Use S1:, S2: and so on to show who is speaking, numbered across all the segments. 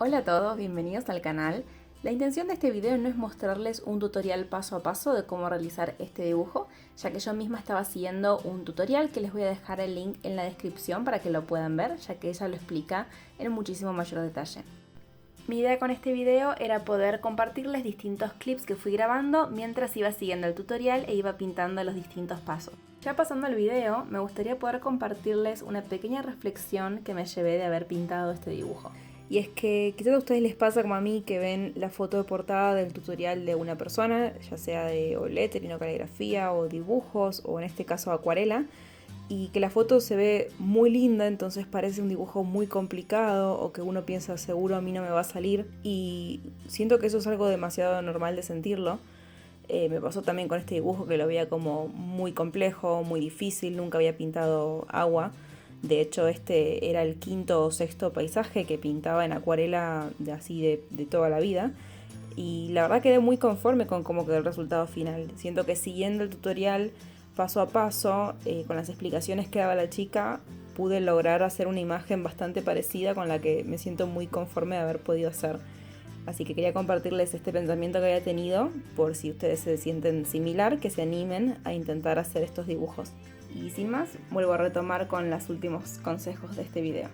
S1: Hola a todos, bienvenidos al canal. La intención de este video no es mostrarles un tutorial paso a paso de cómo realizar este dibujo, ya que yo misma estaba siguiendo un tutorial que les voy a dejar el link en la descripción para que lo puedan ver, ya que ella lo explica en muchísimo mayor detalle. Mi idea con este video era poder compartirles distintos clips que fui grabando mientras iba siguiendo el tutorial e iba pintando los distintos pasos. Ya pasando al video, me gustaría poder compartirles una pequeña reflexión que me llevé de haber pintado este dibujo. Y es que quizás a ustedes les pasa como a mí que ven la foto de portada del tutorial de una persona, ya sea de o lettering o caligrafía o dibujos o en este caso acuarela, y que la foto se ve muy linda, entonces parece un dibujo muy complicado o que uno piensa seguro a mí no me va a salir, y siento que eso es algo demasiado normal de sentirlo. Me pasó también con este dibujo que lo veía como muy complejo, muy difícil, nunca había pintado agua. De hecho, este era el quinto o sexto paisaje que pintaba en acuarela de toda la vida. Y la verdad quedé muy conforme con cómo quedó el resultado final. Siento que siguiendo el tutorial paso a paso, con las explicaciones que daba la chica, pude lograr hacer una imagen bastante parecida con la que me siento muy conforme de haber podido hacer. Así que quería compartirles este pensamiento que había tenido, por si ustedes se sienten similar, que se animen a intentar hacer estos dibujos. Y sin más, vuelvo a retomar con los últimos consejos de este video.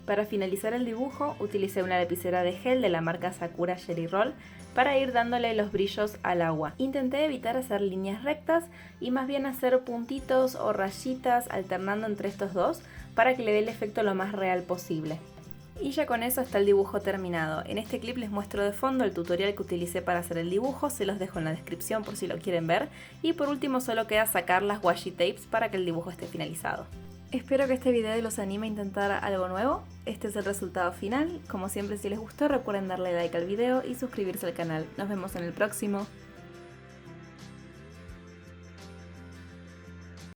S1: Para finalizar el dibujo, utilicé una lapicera de gel de la marca Sakura Jelly Roll para ir dándole los brillos al agua. Intenté evitar hacer líneas rectas y más bien hacer puntitos o rayitas alternando entre estos dos para que le dé el efecto lo más real posible. Y ya con eso está el dibujo terminado. En este clip les muestro de fondo el tutorial que utilicé para hacer el dibujo, se los dejo en la descripción por si lo quieren ver. Y por último solo queda sacar las washi tapes para que el dibujo esté finalizado. Espero que este video los anime a intentar algo nuevo. Este es el resultado final. Como siempre, si les gustó recuerden darle like al video y suscribirse al canal. Nos vemos en el próximo.